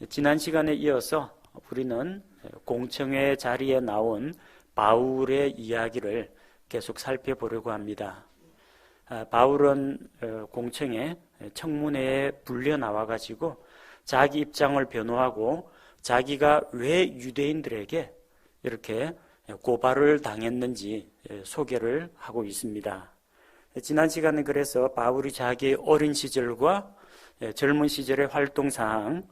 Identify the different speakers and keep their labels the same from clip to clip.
Speaker 1: 지난 시간에 이어서 우리는 공청회 자리에 나온 바울의 이야기를 계속 살펴보려고 합니다. 바울은 공청회 청문회에 불려 나와가지고 자기 입장을 변호하고 자기가 왜 유대인들에게 이렇게 고발을 당했는지 소개를 하고 있습니다. 지난 시간에 그래서 바울이 자기의 어린 시절과 젊은 시절의 활동사항,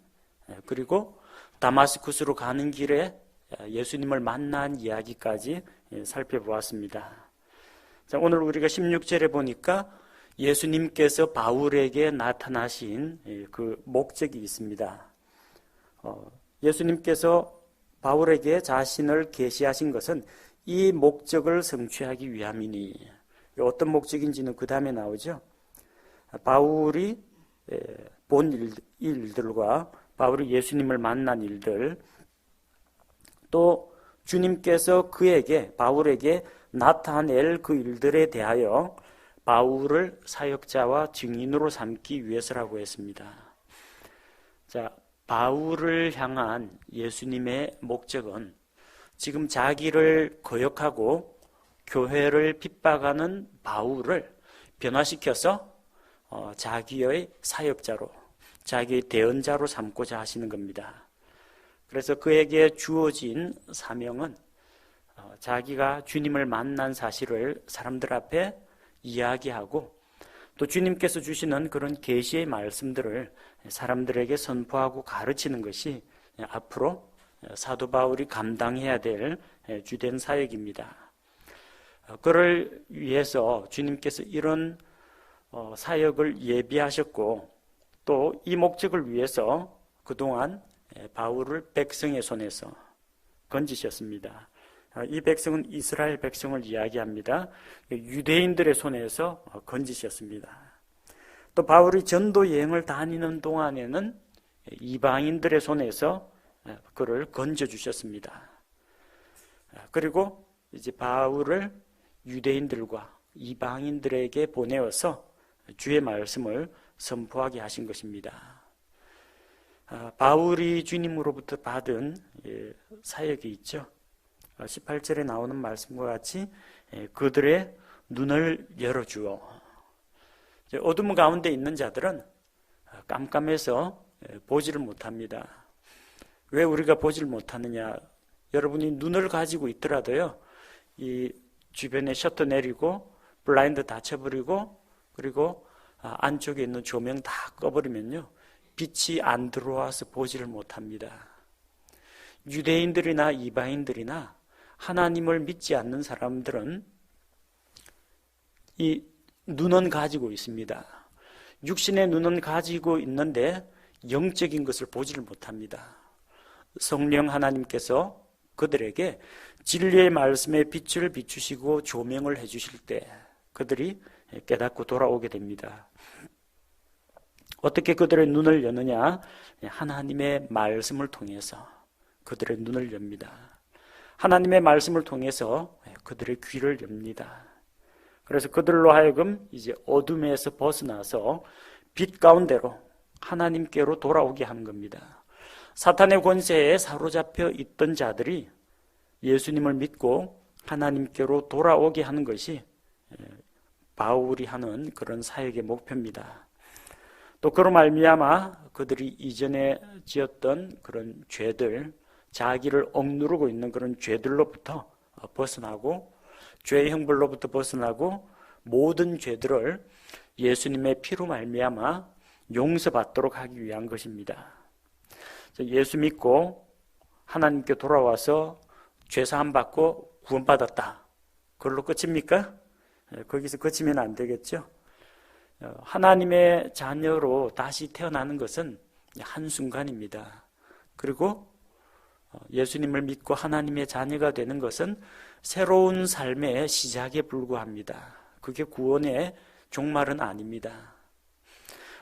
Speaker 1: 그리고 다마스쿠스로 가는 길에 예수님을 만난 이야기까지 살펴보았습니다. 자, 오늘 우리가 16절에 보니까 예수님께서 바울에게 나타나신 그 목적이 있습니다. 예수님께서 바울에게 자신을 계시하신 것은 이 목적을 성취하기 위함이니, 어떤 목적인지는 그 다음에 나오죠. 바울이 본 일들과 바울이 예수님을 만난 일들, 또 주님께서 바울에게 나타낼 그 일들에 대하여 바울을 사역자와 증인으로 삼기 위해서라고 했습니다. 자, 바울을 향한 예수님의 목적은 지금 자기를 거역하고 교회를 핍박하는 바울을 변화시켜서 자기의 사역자로, 자기의 대언자로 삼고자 하시는 겁니다. 그래서 그에게 주어진 사명은 자기가 주님을 만난 사실을 사람들 앞에 이야기하고, 또 주님께서 주시는 그런 계시의 말씀들을 사람들에게 선포하고 가르치는 것이 앞으로 사도 바울이 감당해야 될 주된 사역입니다. 그를 위해서 주님께서 이런 사역을 예비하셨고, 또 이 목적을 위해서 그동안 바울을 백성의 손에서 건지셨습니다. 이 백성은 이스라엘 백성을 이야기합니다. 유대인들의 손에서 건지셨습니다. 또 바울이 전도 여행을 다니는 동안에는 이방인들의 손에서 그를 건져주셨습니다. 그리고 이제 바울을 유대인들과 이방인들에게 보내어서 주의 말씀을 선포하게 하신 것입니다. 바울이 주님으로부터 받은 사역이 있죠. 18절에 나오는 말씀과 같이 그들의 눈을 열어주어. 어둠 가운데 있는 자들은 깜깜해서 보지를 못합니다. 왜 우리가 보지를 못하느냐? 여러분이 눈을 가지고 있더라도요, 이 주변에 셔터 내리고 블라인드 닫혀버리고, 그리고 안쪽에 있는 조명 다 꺼버리면요, 빛이 안 들어와서 보지를 못합니다. 유대인들이나 이방인들이나 하나님을 믿지 않는 사람들은 이 눈은 가지고 있습니다. 육신의 눈은 가지고 있는데 영적인 것을 보지를 못합니다. 성령 하나님께서 그들에게 진리의 말씀의 빛을 비추시고 조명을 해주실 때 그들이 깨닫고 돌아오게 됩니다. 어떻게 그들의 눈을 여느냐? 하나님의 말씀을 통해서 그들의 눈을 엽니다. 하나님의 말씀을 통해서 그들의 귀를 엽니다. 그래서 그들로 하여금 이제 어둠에서 벗어나서 빛 가운데로 하나님께로 돌아오게 하는 겁니다. 사탄의 권세에 사로잡혀 있던 자들이 예수님을 믿고 하나님께로 돌아오게 하는 것이 바울이 하는 그런 사역의 목표입니다. 또 그로 말미암아 그들이 이전에 지었던 그런 죄들, 자기를 억누르고 있는 그런 죄들로부터 벗어나고, 죄의 형벌로부터 벗어나고, 모든 죄들을 예수님의 피로 말미암아 용서받도록 하기 위한 것입니다. 예수 믿고 하나님께 돌아와서 죄사함 받고 구원받았다, 그걸로 끝입니까? 거기서 그치면 안 되겠죠. 하나님의 자녀로 다시 태어나는 것은 한순간입니다. 그리고 예수님을 믿고 하나님의 자녀가 되는 것은 새로운 삶의 시작에 불과합니다. 그게 구원의 종말은 아닙니다.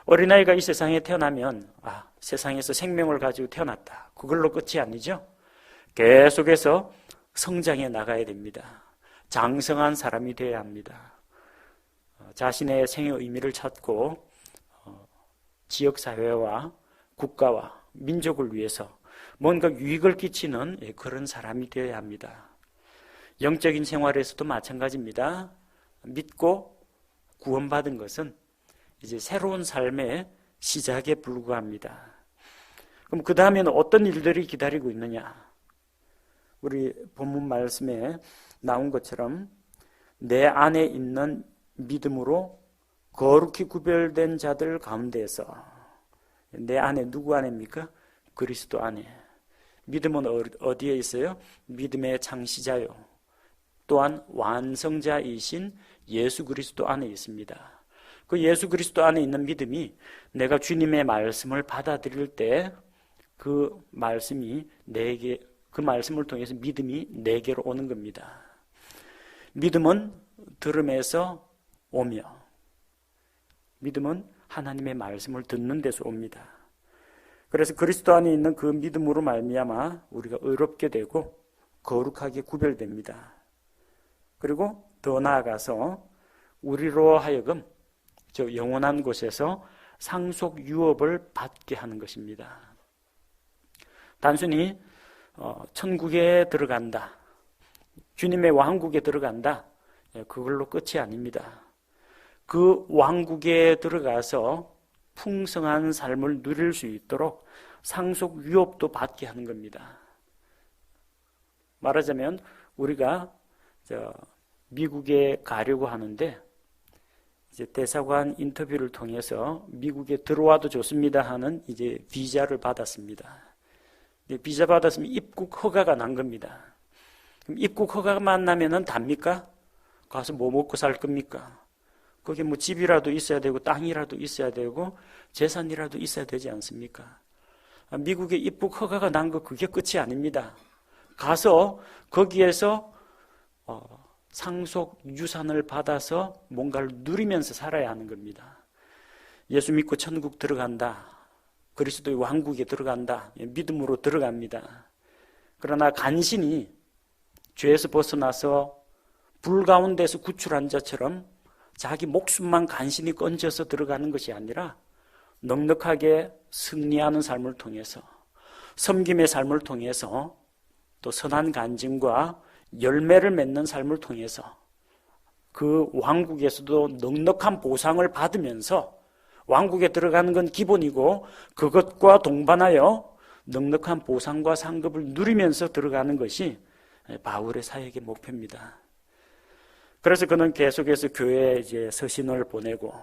Speaker 1: 어린아이가 이 세상에 태어나면 세상에서 생명을 가지고 태어났다, 그걸로 끝이 아니죠. 계속해서 성장해 나가야 됩니다. 장성한 사람이 되어야 합니다. 자신의 생의 의미를 찾고 지역사회와 국가와 민족을 위해서 뭔가 유익을 끼치는 그런 사람이 되어야 합니다. 영적인 생활에서도 마찬가지입니다. 믿고 구원받은 것은 이제 새로운 삶의 시작에 불과합니다. 그럼 그 다음에는 어떤 일들이 기다리고 있느냐? 우리 본문 말씀에 나온 것처럼 내 안에 있는 믿음으로 거룩히 구별된 자들 가운데에서, 내 안에 누구 안에입니까? 그리스도 안에. 믿음은 어디에 있어요? 믿음의 창시자요, 또한 완성자이신 예수 그리스도 안에 있습니다. 그 예수 그리스도 안에 있는 믿음이 내가 주님의 말씀을 받아들일 때 그 말씀이 내게, 그 말씀을 통해서 믿음이 내게로 오는 겁니다. 믿음은 들음에서 오며, 믿음은 하나님의 말씀을 듣는 데서 옵니다. 그래서 그리스도 안에 있는 그 믿음으로 말미암아 우리가 의롭게 되고 거룩하게 구별됩니다. 그리고 더 나아가서 우리로 하여금 저 영원한 곳에서 상속 유업을 받게 하는 것입니다. 단순히 천국에 들어간다, 주님의 왕국에 들어간다, 그걸로 끝이 아닙니다. 그 왕국에 들어가서 풍성한 삶을 누릴 수 있도록 상속 유업도 받게 하는 겁니다. 말하자면 우리가 미국에 가려고 하는데 이제 대사관 인터뷰를 통해서 미국에 들어와도 좋습니다 하는 이제 비자를 받았습니다. 비자 받았으면 입국 허가가 난 겁니다. 그럼 입국 허가만 나면은 답니까? 가서 뭐 먹고 살 겁니까? 거기 뭐 집이라도 있어야 되고 땅이라도 있어야 되고 재산이라도 있어야 되지 않습니까? 미국에 입국 허가가 난 거 그게 끝이 아닙니다. 가서 거기에서 상속 유산을 받아서 뭔가를 누리면서 살아야 하는 겁니다. 예수 믿고 천국 들어간다, 그리스도의 왕국에 들어간다, 믿음으로 들어갑니다. 그러나 간신히 죄에서 벗어나서 불 가운데서 구출한 자처럼 자기 목숨만 간신히 건져서 들어가는 것이 아니라 넉넉하게 승리하는 삶을 통해서, 섬김의 삶을 통해서, 또 선한 간증과 열매를 맺는 삶을 통해서 그 왕국에서도 넉넉한 보상을 받으면서, 왕국에 들어가는 건 기본이고 그것과 동반하여 넉넉한 보상과 상급을 누리면서 들어가는 것이 바울의 사역의 목표입니다. 그래서 그는 계속해서 교회에 이제 서신을 보내고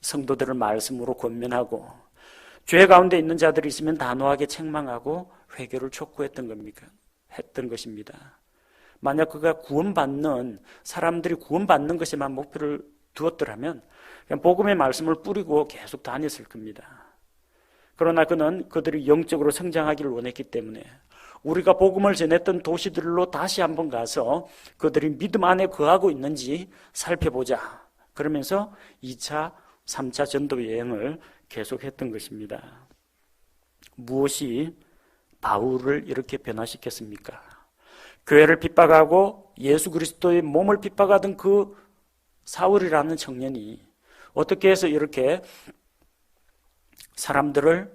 Speaker 1: 성도들을 말씀으로 권면하고 죄 가운데 있는 자들이 있으면 단호하게 책망하고 회개를 촉구했던 겁니까? 했던 것입니다. 만약 그가 구원받는, 사람들이 구원받는 것에만 목표를 두었더라면 그냥 복음의 말씀을 뿌리고 계속 다녔을 겁니다. 그러나 그는 그들이 영적으로 성장하기를 원했기 때문에 우리가 복음을 전했던 도시들로 다시 한번 가서 그들이 믿음 안에 거하고 있는지 살펴보자, 그러면서 2차, 3차 전도 여행을 계속했던 것입니다. 무엇이 바울을 이렇게 변화시켰습니까? 교회를 핍박하고 예수 그리스도의 몸을 핍박하던 그 사울이라는 청년이 어떻게 해서 이렇게 사람들을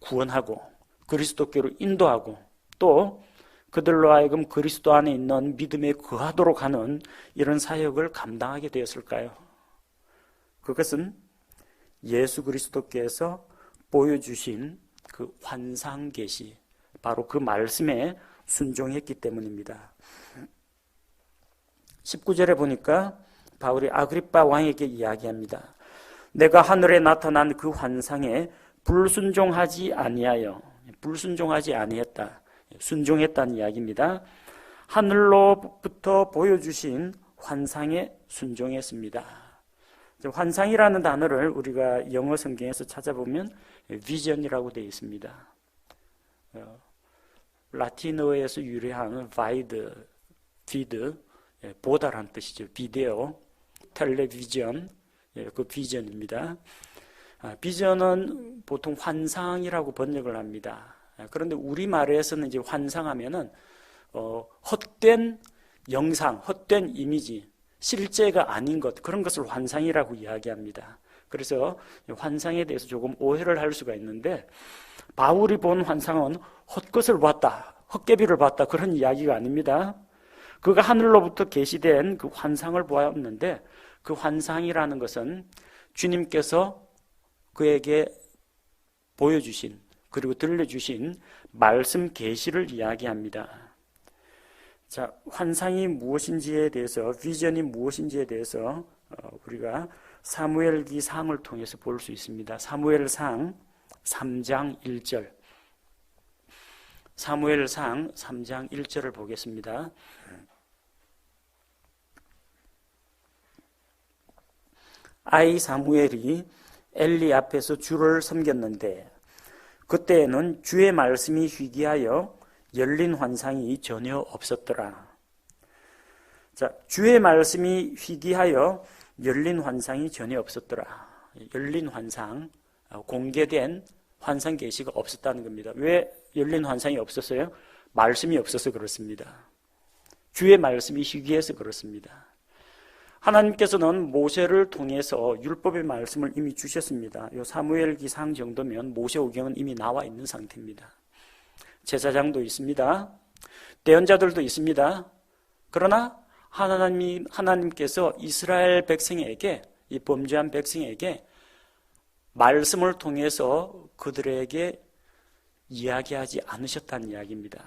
Speaker 1: 구원하고 그리스도께로 인도하고 또 그들로 하여금 그리스도 안에 있는 믿음에 거하도록 하는 이런 사역을 감당하게 되었을까요? 그것은 예수 그리스도께서 보여주신 그 환상 계시, 바로 그 말씀에 순종했기 때문입니다. 19절에 보니까 바울이 아그리빠 왕에게 이야기합니다. 내가 하늘에 나타난 그 환상에 불순종하지 아니했다. 순종했다는 이야기입니다. 하늘로부터 보여주신 환상에 순종했습니다. 환상이라는 단어를 우리가 영어 성경에서 찾아보면 비전이라고 되어 있습니다. 라틴어에서 유래한 비드, 보다란 뜻이죠. 비데오, 텔레비전, 그 비전입니다. 비전은 보통 환상이라고 번역을 합니다. 그런데 우리말에서는 이제 환상하면은 헛된 영상, 헛된 이미지, 실제가 아닌 것, 그런 것을 환상이라고 이야기합니다. 그래서 환상에 대해서 조금 오해를 할 수가 있는데 바울이 본 환상은 헛것을 봤다, 헛개비를 봤다, 그런 이야기가 아닙니다. 그가 하늘로부터 계시된 그 환상을 보았는데, 그 환상이라는 것은 주님께서 그에게 보여주신, 그리고 들려주신 말씀 계시를 이야기합니다. 자, 환상이 무엇인지에 대해서, 비전이 무엇인지에 대해서 우리가 사무엘기상을 통해서 볼 수 있습니다. 사무엘상 3장 1절. 사무엘상 3장 1절을 보겠습니다. 아이 사무엘이 엘리 앞에서 주를 섬겼는데 그때에는 주의 말씀이 희귀하여 열린 환상이 전혀 없었더라. 자, 주의 말씀이 희귀하여 열린 환상이 전혀 없었더라. 열린 환상, 공개된 환상 계시가 없었다는 겁니다. 왜 열린 환상이 없었어요? 말씀이 없어서 그렇습니다. 주의 말씀이 희귀해서 그렇습니다. 하나님께서는 모세를 통해서 율법의 말씀을 이미 주셨습니다. 요 사무엘기상 정도면 모세오경은 이미 나와 있는 상태입니다. 제사장도 있습니다. 대언자들도 있습니다. 그러나 하나님께서 이스라엘 백성에게, 이 범죄한 백성에게 말씀을 통해서 그들에게 이야기하지 않으셨다는 이야기입니다.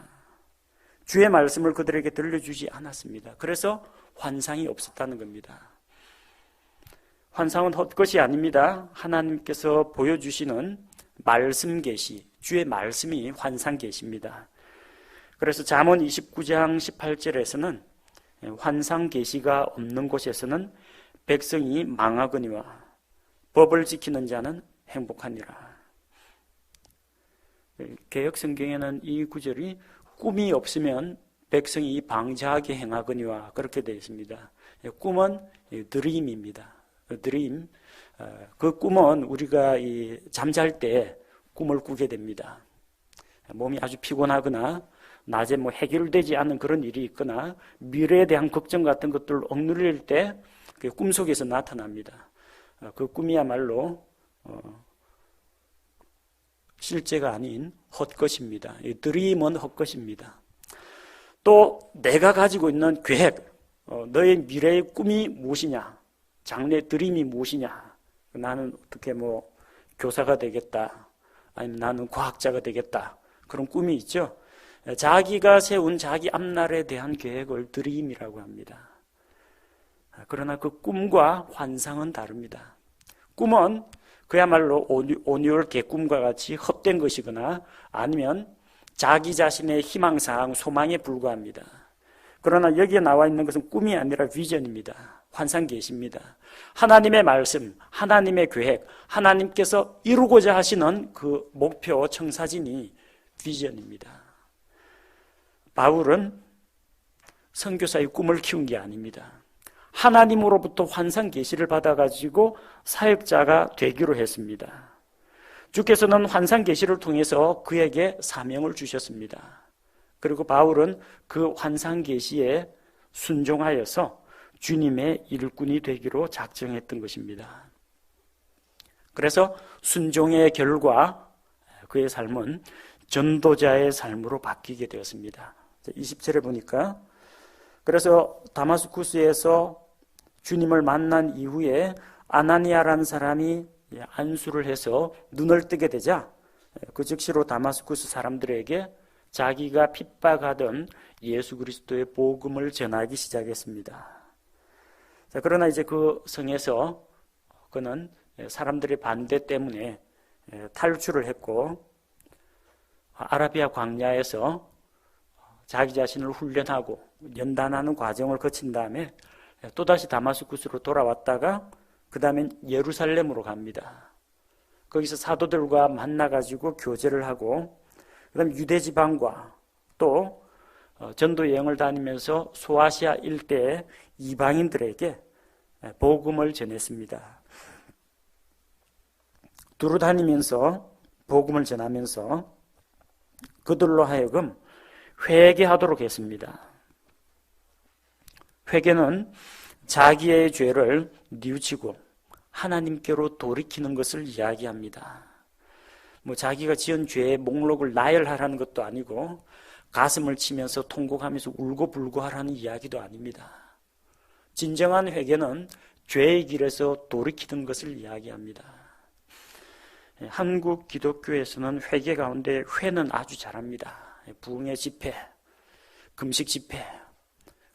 Speaker 1: 주의 말씀을 그들에게 들려주지 않았습니다. 그래서 환상이 없었다는 겁니다. 환상은 헛것이 아닙니다. 하나님께서 보여주시는 말씀 계시, 주의 말씀이 환상 계시입니다. 그래서 잠언 29장 18절에서는 환상 계시가 없는 곳에서는 백성이 망하거니와 법을 지키는 자는 행복하니라. 개역 성경에는 이 구절이 꿈이 없으면 백성이 방자하게 행하거니와 그렇게 되어 있습니다. 꿈은 드림입니다. 드림. 그 꿈은 우리가 잠잘 때 꿈을 꾸게 됩니다. 몸이 아주 피곤하거나 낮에 해결되지 않은 그런 일이 있거나 미래에 대한 걱정 같은 것들을 억누릴 때 꿈속에서 나타납니다. 그 꿈이야말로 실제가 아닌 헛것입니다. 드림은 헛것입니다. 또 내가 가지고 있는 계획, 너의 미래의 꿈이 무엇이냐, 장래 드림이 무엇이냐, 나는 어떻게 교사가 되겠다, 아니면 나는 과학자가 되겠다, 그런 꿈이 있죠. 자기가 세운 자기 앞날에 대한 계획을 드림이라고 합니다. 그러나 그 꿈과 환상은 다릅니다. 꿈은 그야말로 오뉴얼 개꿈과 같이 헛된 것이거나 아니면 자기 자신의 희망사항, 소망에 불과합니다. 그러나 여기에 나와 있는 것은 꿈이 아니라 비전입니다. 환상 계시입니다. 하나님의 말씀, 하나님의 계획, 하나님께서 이루고자 하시는 그 목표, 청사진이 비전입니다. 바울은 선교사의 꿈을 키운 게 아닙니다. 하나님으로부터 환상 계시를 받아가지고 사역자가 되기로 했습니다. 주께서는 환상 계시를 통해서 그에게 사명을 주셨습니다. 그리고 바울은 그 환상 계시에 순종하여서 주님의 일꾼이 되기로 작정했던 것입니다. 그래서 순종의 결과 그의 삶은 전도자의 삶으로 바뀌게 되었습니다. 20절에 보니까 그래서 다마스쿠스에서 주님을 만난 이후에 아나니아라는 사람이 안수를 해서 눈을 뜨게 되자 그 즉시로 다마스쿠스 사람들에게 자기가 핍박하던 예수 그리스도의 복음을 전하기 시작했습니다. 자, 그러나 이제 그 성에서 그는 사람들의 반대 때문에 탈출을 했고 아라비아 광야에서 자기 자신을 훈련하고 연단하는 과정을 거친 다음에 또다시 다마스쿠스로 돌아왔다가 그 다음엔 예루살렘으로 갑니다. 거기서 사도들과 만나가지고 교제를 하고 그 다음에 유대지방과 또 전도 여행을 다니면서 소아시아 일대의 이방인들에게 복음을 전했습니다. 두루 다니면서 복음을 전하면서 그들로 하여금 회개하도록 했습니다. 회개는 자기의 죄를 뉘우치고 하나님께로 돌이키는 것을 이야기합니다. 뭐 자기가 지은 죄의 목록을 나열하라는 것도 아니고 가슴을 치면서 통곡하면서 울고불고 하라는 이야기도 아닙니다. 진정한 회개는 죄의 길에서 돌이키는 것을 이야기합니다. 한국 기독교에서는 회개 가운데 회는 아주 잘합니다. 부흥의 집회, 금식 집회,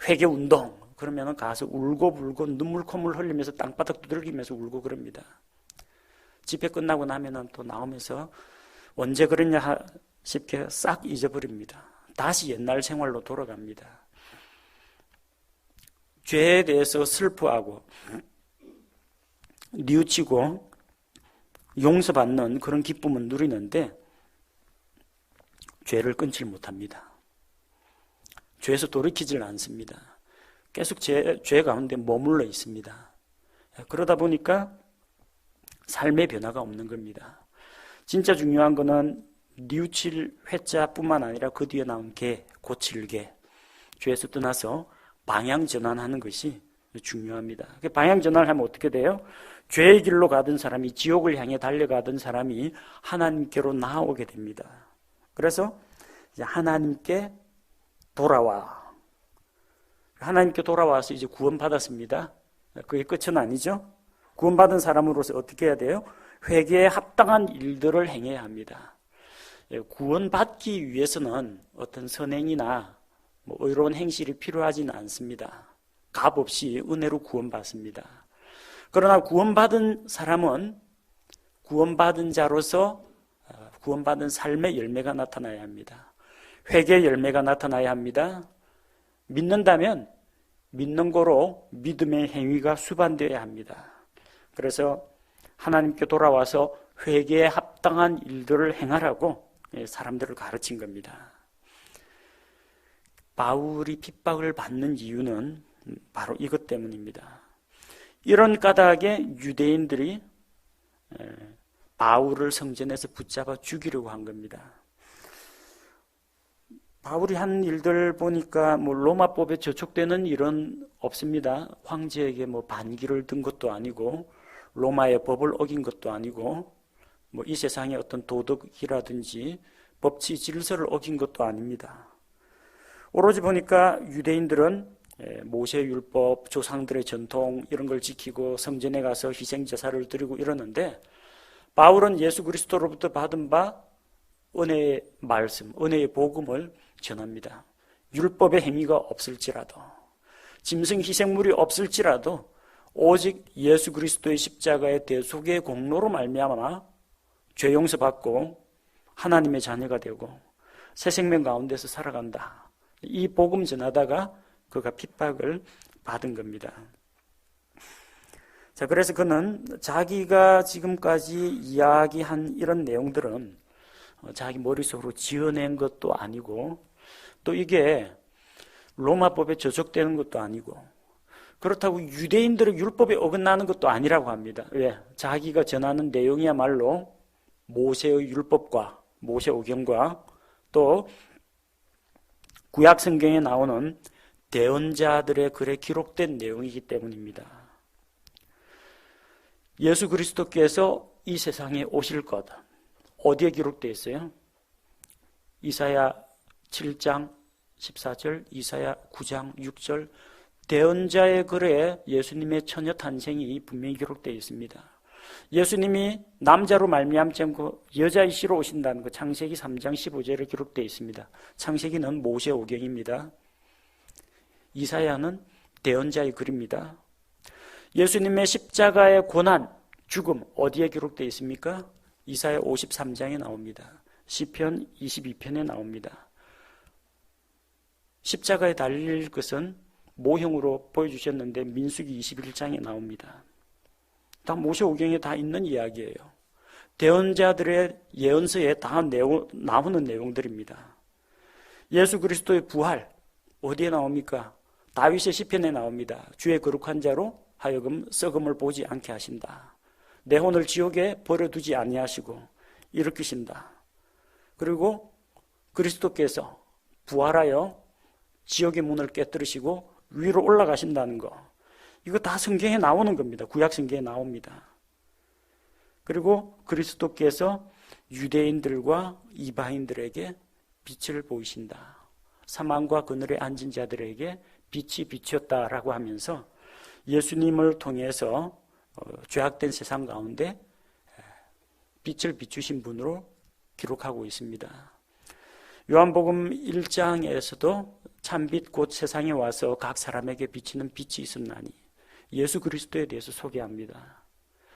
Speaker 1: 회개 운동, 그러면 가서 울고불고 눈물 콧물 흘리면서 땅바닥 두들기면서 울고 그럽니다. 집회 끝나고 나면 또 나오면서 언제 그랬냐 싶게 싹 잊어버립니다. 다시 옛날 생활로 돌아갑니다. 죄에 대해서 슬퍼하고 뉘우치고 용서받는 그런 기쁨은 누리는데 죄를 끊질 못합니다. 죄에서 돌이키질 않습니다. 계속 죄 가운데 머물러 있습니다. 그러다 보니까 삶의 변화가 없는 겁니다. 진짜 중요한 거는 뉘우칠 회자뿐만 아니라 그 뒤에 나온 개, 고칠 개, 죄에서 떠나서 방향 전환하는 것이 중요합니다. 방향 전환을 하면 어떻게 돼요? 죄의 길로 가던 사람이, 지옥을 향해 달려가던 사람이 하나님께로 나아오게 됩니다. 그래서 이제 하나님께 돌아와. 하나님께 돌아와서 이제 구원받았습니다. 그게 끝은 아니죠. 구원받은 사람으로서 어떻게 해야 돼요? 회개에 합당한 일들을 행해야 합니다. 구원받기 위해서는 어떤 선행이나 의로운 행실이 필요하지는 않습니다. 값 없이 은혜로 구원받습니다. 그러나 구원받은 사람은 구원받은 자로서 구원받은 삶의 열매가 나타나야 합니다. 회개의 열매가 나타나야 합니다. 믿는다면 믿는 거로 믿음의 행위가 수반되어야 합니다. 그래서 하나님께 돌아와서 회개에 합당한 일들을 행하라고 사람들을 가르친 겁니다. 바울이 핍박을 받는 이유는 바로 이것 때문입니다. 이런 까닭에 유대인들이 바울을 성전에서 붙잡아 죽이려고 한 겁니다. 바울이 한 일들 보니까 로마법에 저촉되는 일은 없습니다. 황제에게 반기를 든 것도 아니고 로마의 법을 어긴 것도 아니고 이 세상의 어떤 도덕이라든지 법치 질서를 어긴 것도 아닙니다. 오로지 보니까 유대인들은 모세율법, 조상들의 전통 이런 걸 지키고 성전에 가서 희생제사를 드리고 이러는데 바울은 예수 그리스도로부터 받은 바 은혜의 말씀, 은혜의 복음을 전합니다. 율법의 행위가 없을지라도, 짐승 희생물이 없을지라도 오직 예수 그리스도의 십자가의 대속의 공로로 말미암아 죄 용서받고 하나님의 자녀가 되고 새 생명 가운데서 살아간다. 이 복음 전하다가 그가 핍박을 받은 겁니다. 자, 그래서 그는 자기가 지금까지 이야기한 이런 내용들은 자기 머릿속으로 지어낸 것도 아니고 또 이게 로마법에 저촉되는 것도 아니고 그렇다고 유대인들의 율법에 어긋나는 것도 아니라고 합니다. 왜? 자기가 전하는 내용이야말로 모세의 율법과 모세오경과 또 구약 성경에 나오는 대언자들의 글에 기록된 내용이기 때문입니다. 예수 그리스도께서 이 세상에 오실 것 어디에 기록되어 있어요? 이사야 7장 14절, 이사야 9장 6절 대언자의 글에 예수님의 처녀 탄생이 분명히 기록되어 있습니다. 예수님이 남자로 말미암지 않고 여자이시로 오신다는 것 창세기 3장 15절에 기록되어 있습니다. 창세기는 모세오경입니다. 이사야는 대언자의 글입니다. 예수님의 십자가의 고난, 죽음 어디에 기록되어 있습니까? 이사야 53장에 나옵니다. 시편 22편에 나옵니다. 십자가에 달릴 것은 모형으로 보여주셨는데 민수기 21장에 나옵니다. 다 모세오경에 다 있는 이야기예요. 대언자들의 예언서에 다 나오는 내용들입니다. 예수 그리스도의 부활 어디에 나옵니까? 다윗의 시편에 나옵니다. 주의 거룩한 자로 하여금 썩음을 보지 않게 하신다. 내 혼을 지옥에 버려두지 아니하시고 일으키신다. 그리고 그리스도께서 부활하여 지옥의 문을 깨뜨리시고 위로 올라가신다는 거. 이거 다 성경에 나오는 겁니다. 구약 성경에 나옵니다. 그리고 그리스도께서 유대인들과 이방인들에게 빛을 보이신다. 사망과 그늘에 앉은 자들에게 빛이 비쳤다라고 하면서 예수님을 통해서 죄악된 세상 가운데 빛을 비추신 분으로 기록하고 있습니다. 요한복음 1장에서도 참빛 곧 세상에 와서 각 사람에게 비치는 빛이 있음나니 예수 그리스도에 대해서 소개합니다.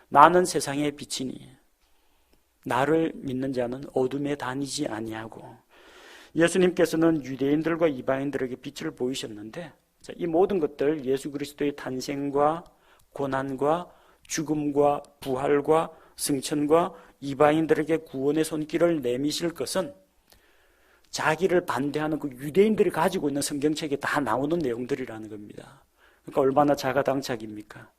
Speaker 1: 나는 세상의 빛이니 나를 믿는 자는 어둠에 다니지 아니하고, 예수님께서는 유대인들과 이방인들에게 빛을 보이셨는데 이 모든 것들, 예수 그리스도의 탄생과 고난과 죽음과 부활과 승천과 이방인들에게 구원의 손길을 내미실 것은 자기를 반대하는 그 유대인들이 가지고 있는 성경책에 다 나오는 내용들이라는 겁니다. 그러니까 얼마나 자가당착입니까?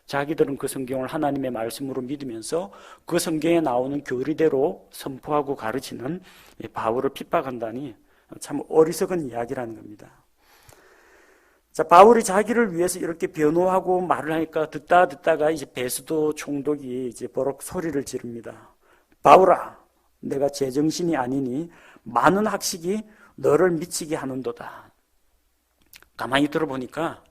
Speaker 1: 자기들은 그 성경을 하나님의 말씀으로 믿으면서 그 성경에 나오는 교리대로 선포하고 가르치는 바울을 핍박한다니 참 어리석은 이야기라는 겁니다. 자, 바울이 자기를 위해서 이렇게 변호하고 말을 하니까 듣다가 이제 베스도 총독이 이제 버럭 소리를 지릅니다. 바울아, 내가 제정신이 아니니 많은 학식이 너를 미치게 하는도다. 가만히 들어보니까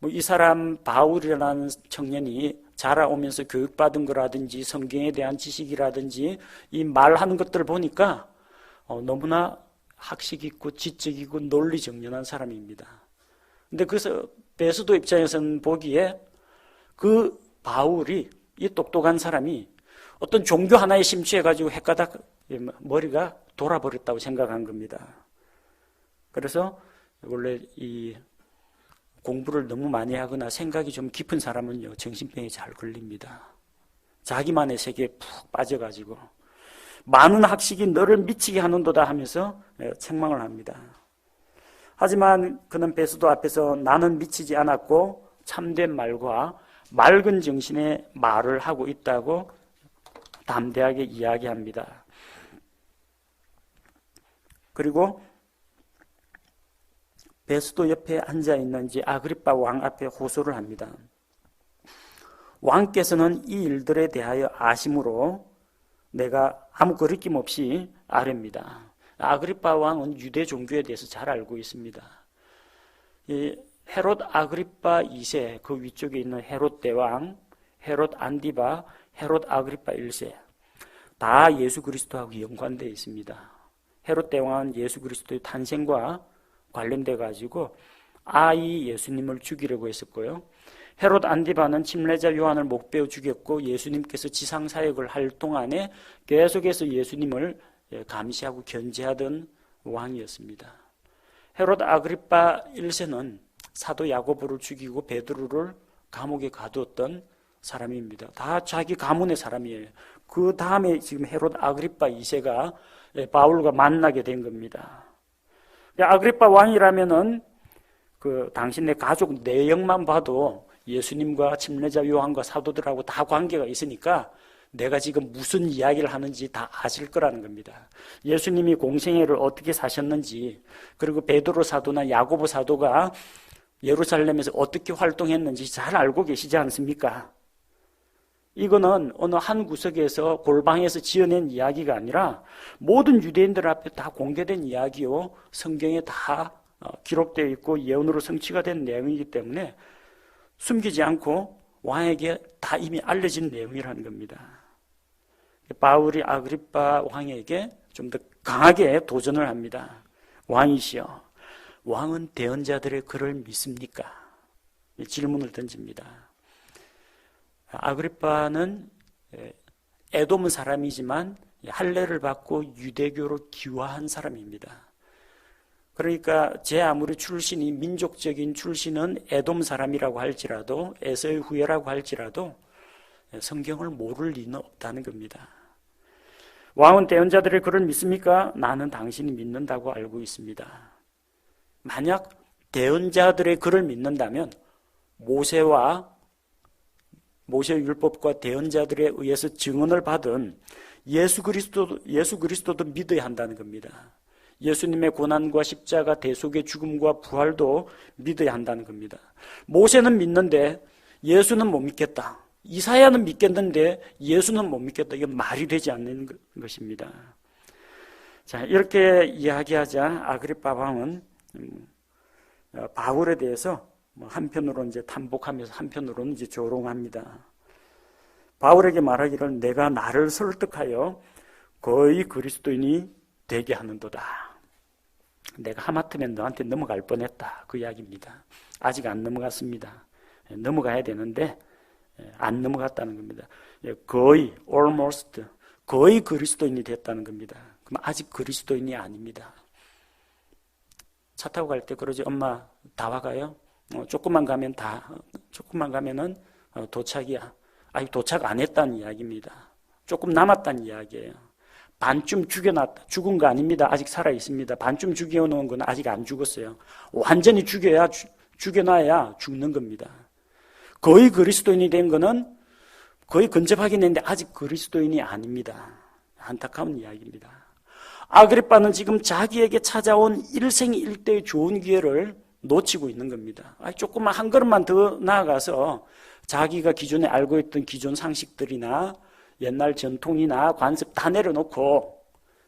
Speaker 1: 이 사람 바울이라는 청년이 자라오면서 교육받은 거라든지 성경에 대한 지식이라든지 이 말하는 것들을 보니까 너무나 학식 있고 지적 있고 논리정연한 사람입니다. 근데 그래서 베스도 입장에서는 보기에 그 바울이, 이 똑똑한 사람이 어떤 종교 하나에 심취해가지고 헷가닥 머리가 돌아버렸다고 생각한 겁니다. 그래서 원래 이 공부를 너무 많이 하거나 생각이 좀 깊은 사람은요, 정신병에 잘 걸립니다. 자기만의 세계에 푹 빠져가지고 많은 학식이 너를 미치게 하는도다 하면서 책망을 합니다. 하지만 그는 베스도 앞에서 나는 미치지 않았고 참된 말과 맑은 정신의 말을 하고 있다고 담대하게 이야기합니다. 그리고 베스도 옆에 앉아있는 이제 아그리빠 왕 앞에 호소를 합니다. 왕께서는 이 일들에 대하여 아심으로 내가 아무 거리낌 없이 아뢰입니다. 아그리빠 왕은 유대 종교에 대해서 잘 알고 있습니다. 이 헤롯 아그리빠 2세, 그 위쪽에 있는 헤롯 대왕, 헤롯 안디바, 헤롯 아그리빠 1세 다 예수 그리스도하고 연관되어 있습니다. 헤롯 대왕은 예수 그리스도의 탄생과 관련돼 가지고 아이 예수님을 죽이려고 했었고요. 헤롯 안디바는 침례자 요한을 목베어 죽였고 예수님께서 지상 사역을 할 동안에 계속해서 예수님을 감시하고 견제하던 왕이었습니다. 헤롯 아그리빠 1세는 사도 야고보를 죽이고 베드로를 감옥에 가두었던 사람입니다. 다 자기 가문의 사람이에요. 그 다음에 지금 헤롯 아그리빠 2세가 바울과 만나게 된 겁니다. 아그리빠 왕이라면은 그 당신네 가족 내역만 봐도 예수님과 침례자 요한과 사도들하고 다 관계가 있으니까 내가 지금 무슨 이야기를 하는지 다 아실 거라는 겁니다. 예수님이 공생애를 어떻게 사셨는지, 그리고 베드로 사도나 야고보 사도가 예루살렘에서 어떻게 활동했는지 잘 알고 계시지 않습니까? 이거는 어느 한 구석에서 골방에서 지어낸 이야기가 아니라 모든 유대인들 앞에 다 공개된 이야기요, 성경에 다 기록되어 있고 예언으로 성취가 된 내용이기 때문에 숨기지 않고 왕에게 다 이미 알려진 내용이라는 겁니다. 바울이 아그리빠 왕에게 좀 더 강하게 도전을 합니다. 왕이시여, 왕은 대언자들의 글을 믿습니까? 질문을 던집니다. 아그리빠는 에돔 사람이지만 할례를 받고 유대교로 기화한 사람입니다. 그러니까 제 아무리 출신이 민족적인 출신은 에돔 사람이라고 할지라도, 에서의 후예라고 할지라도 성경을 모를 리는 없다는 겁니다. 왕은 대언자들의 글을 믿습니까? 나는 당신이 믿는다고 알고 있습니다. 만약 대언자들의 글을 믿는다면 모세의 율법과 대언자들에 의해서 증언을 받은 예수 그리스도도 믿어야 한다는 겁니다. 예수님의 고난과 십자가, 대속의 죽음과 부활도 믿어야 한다는 겁니다. 모세는 믿는데 예수는 못 믿겠다. 이사야는 믿겠는데 예수는 못 믿겠다. 이건 말이 되지 않는 것입니다. 자, 이렇게 이야기하자 아그리파 왕은 바울에 대해서 한편으로는 이제 탐복하면서 한편으로는 이제 조롱합니다. 바울에게 말하기를 내가 나를 설득하여 거의 그리스도인이 되게 하는도다. 내가 하마터면 너한테 넘어갈 뻔했다. 그 이야기입니다. 아직 안 넘어갔습니다. 넘어가야 되는데 안 넘어갔다는 겁니다. 거의 almost 거의 그리스도인이 됐다는 겁니다. 그럼 아직 그리스도인이 아닙니다. 차 타고 갈 때 그러지 엄마 다 와가요? 조금만 가면은 도착이야. 아직 도착 안 했다는 이야기입니다. 조금 남았다는 이야기예요. 반쯤 죽여놨다. 죽은 거 아닙니다. 아직 살아 있습니다. 반쯤 죽여놓은 건 아직 안 죽었어요. 완전히 죽여놔야 죽는 겁니다. 거의 그리스도인이 된 거는 거의 근접하긴 했는데 아직 그리스도인이 아닙니다. 안타까운 이야기입니다. 아그리빠는 지금 자기에게 찾아온 일생일대의 좋은 기회를 놓치고 있는 겁니다. 조금만 한 걸음만 더 나아가서 자기가 기존에 알고 있던 기존 상식들이나 옛날 전통이나 관습 다 내려놓고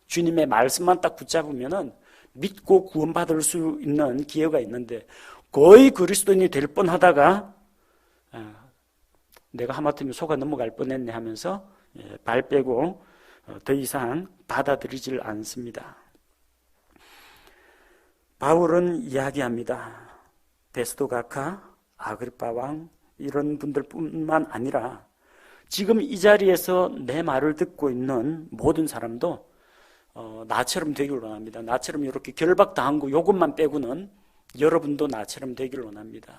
Speaker 1: 주님의 말씀만 딱 붙잡으면은 믿고 구원받을 수 있는 기회가 있는데 거의 그리스도인이 될 뻔하다가 내가 하마터면 속아 넘어갈 뻔했네 하면서 발 빼고 더 이상 받아들이질 않습니다. 바울은 이야기합니다. 베스도 각하, 아그리빠 왕 이런 분들뿐만 아니라 지금 이 자리에서 내 말을 듣고 있는 모든 사람도 나처럼 되기를 원합니다. 나처럼 이렇게 결박당한 거 요것만 빼고는 여러분도 나처럼 되기를 원합니다.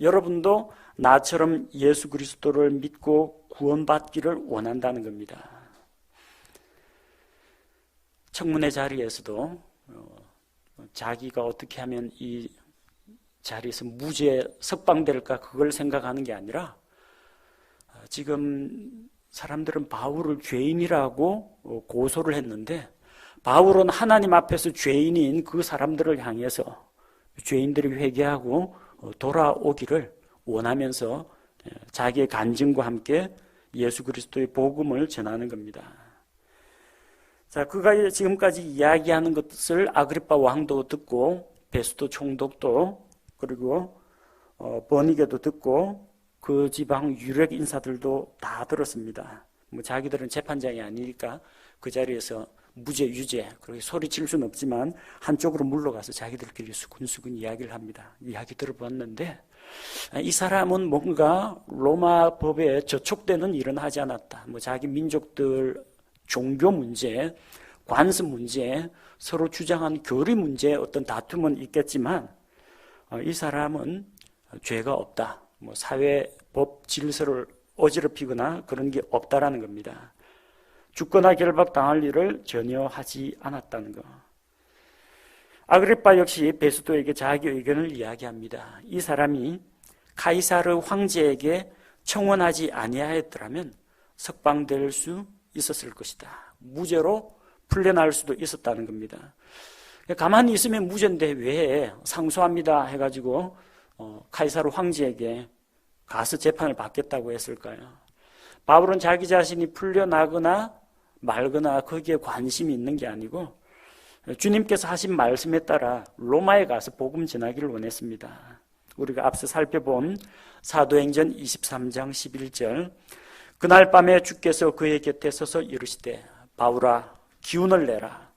Speaker 1: 여러분도 나처럼 예수 그리스도를 믿고 구원받기를 원한다는 겁니다. 청문회 자리에서도 자기가 어떻게 하면 이 자리에서 무죄 석방될까 그걸 생각하는 게 아니라 지금 사람들은 바울을 죄인이라고 고소를 했는데 바울은 하나님 앞에서 죄인인 그 사람들을 향해서 죄인들이 회개하고 돌아오기를 원하면서 자기의 간증과 함께 예수 그리스도의 복음을 전하는 겁니다. 자, 그가 지금까지 이야기하는 것을 아그리빠 왕도 듣고 베스도 총독도 그리고 버니게도 듣고 그 지방 유력 인사들도 다 들었습니다. 자기들은 재판장이 아니니까 그 자리에서 무죄 유죄 그렇게 소리칠 수는 없지만 한쪽으로 물러가서 자기들끼리 수근수근 이야기를 합니다. 이야기 들어봤는데 이 사람은 뭔가 로마 법에 저촉되는 일은 하지 않았다. 자기 민족들 종교 문제, 관습 문제, 서로 주장한 교리 문제 어떤 다툼은 있겠지만 이 사람은 죄가 없다. 사회 법 질서를 어지럽히거나 그런 게 없다라는 겁니다. 죽거나 결박당할 일을 전혀 하지 않았다는 것. 아그리빠 역시 베스도에게 자기 의견을 이야기합니다. 이 사람이 카이사르 황제에게 청원하지 아니하였더라면 석방될 수 있었을 것이다. 무죄로 풀려날 수도 있었다는 겁니다. 가만히 있으면 무죄인데 왜 상소합니다 해가지고 카이사르 황제에게 가서 재판을 받겠다고 했을까요? 바울은 자기 자신이 풀려나거나 말거나 거기에 관심이 있는 게 아니고 주님께서 하신 말씀에 따라 로마에 가서 복음 전하기를 원했습니다. 우리가 앞서 살펴본 사도행전 23장 11절 그날 밤에 주께서 그의 곁에 서서 이르시되 바울아 기운을 내라.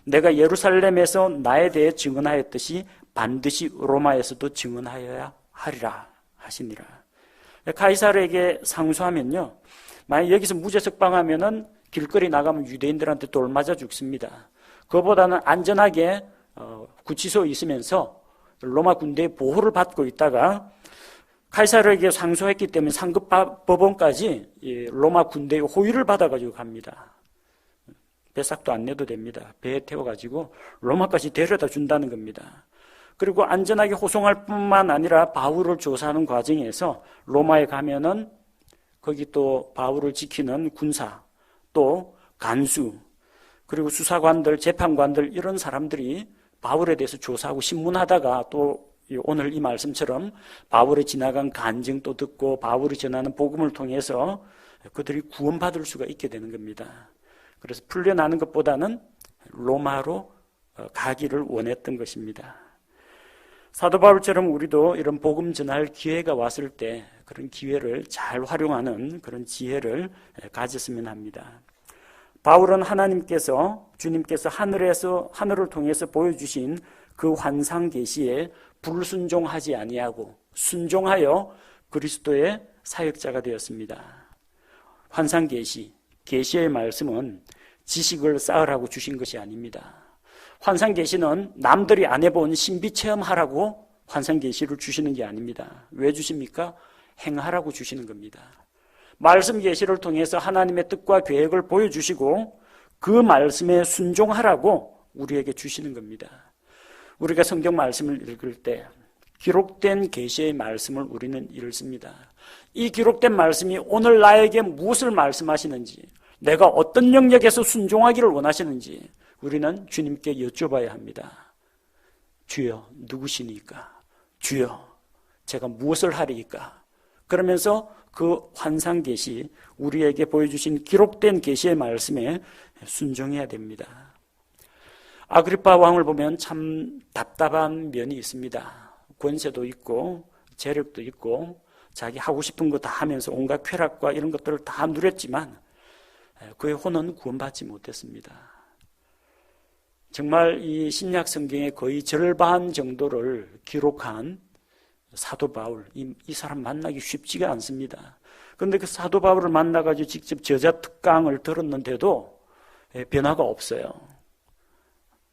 Speaker 1: 내가 예루살렘에서 나에 대해 증언하였듯이 반드시 로마에서도 증언하여야 하리라 하시니라. 카이사르에게 상소하면요, 만약 여기서 무죄 석방하면은 길거리 나가면 유대인들한테 돌 맞아 죽습니다. 그거보다는 안전하게 구치소에 있으면서 로마 군대의 보호를 받고 있다가 카이사르에게 상소했기 때문에 상급 법원까지 로마 군대의 호의를 받아가지고 갑니다. 배삭도 안 내도 됩니다. 배에 태워가지고 로마까지 데려다 준다는 겁니다. 그리고 안전하게 호송할 뿐만 아니라 바울을 조사하는 과정에서 로마에 가면은 거기 또 바울을 지키는 군사, 또 간수, 그리고 수사관들, 재판관들 이런 사람들이 바울에 대해서 조사하고 신문하다가 또 오늘 이 말씀처럼 바울의 지나간 간증도 듣고 바울이 전하는 복음을 통해서 그들이 구원받을 수가 있게 되는 겁니다. 그래서 풀려나는 것보다는 로마로 가기를 원했던 것입니다. 사도 바울처럼 우리도 이런 복음 전할 기회가 왔을 때 그런 기회를 잘 활용하는 그런 지혜를 가졌으면 합니다. 바울은 주님께서 하늘을 통해서 보여주신 그 환상 계시에 불순종하지 아니하고 순종하여 그리스도의 사역자가 되었습니다. 환상 계시의 말씀은 지식을 쌓으라고 주신 것이 아닙니다. 환상 계시는 남들이 안 해본 신비 체험하라고 환상 계시를 주시는 게 아닙니다. 왜 주십니까? 행하라고 주시는 겁니다. 말씀 계시를 통해서 하나님의 뜻과 계획을 보여주시고 그 말씀에 순종하라고 우리에게 주시는 겁니다. 우리가 성경 말씀을 읽을 때 기록된 계시의 말씀을 우리는 읽습니다. 이 기록된 말씀이 오늘 나에게 무엇을 말씀하시는지, 내가 어떤 영역에서 순종하기를 원하시는지 우리는 주님께 여쭤봐야 합니다. 주여, 누구시니까? 주여, 제가 무엇을 하리이까? 그러면서 그 환상 계시, 우리에게 보여주신 기록된 계시의 말씀에 순종해야 됩니다. 아그리파 왕을 보면 참 답답한 면이 있습니다. 권세도 있고 재력도 있고 자기 하고 싶은 거 다 하면서 온갖 쾌락과 이런 것들을 다 누렸지만 그의 혼은 구원받지 못했습니다. 정말 이 신약 성경의 거의 절반 정도를 기록한 사도 바울, 이 사람 만나기 쉽지가 않습니다. 그런데 그 사도 바울을 만나가지고 직접 저자 특강을 들었는데도 변화가 없어요.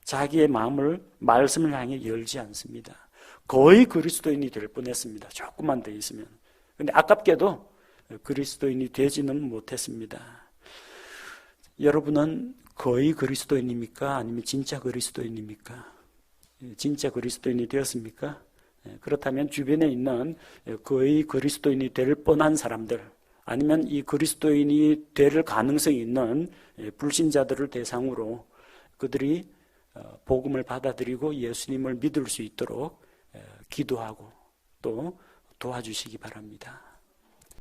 Speaker 1: 자기의 마음을 말씀을 향해 열지 않습니다. 거의 그리스도인이 될 뻔했습니다. 조금만 더 있으면. 그런데 아깝게도 그리스도인이 되지는 못했습니다. 여러분은 거의 그리스도인입니까? 아니면 진짜 그리스도인입니까? 진짜 그리스도인이 되었습니까? 그렇다면 주변에 있는 거의 그리스도인이 될 뻔한 사람들, 아니면 이 그리스도인이 될 가능성이 있는 불신자들을 대상으로 그들이 복음을 받아들이고 예수님을 믿을 수 있도록 기도하고 또 도와주시기 바랍니다.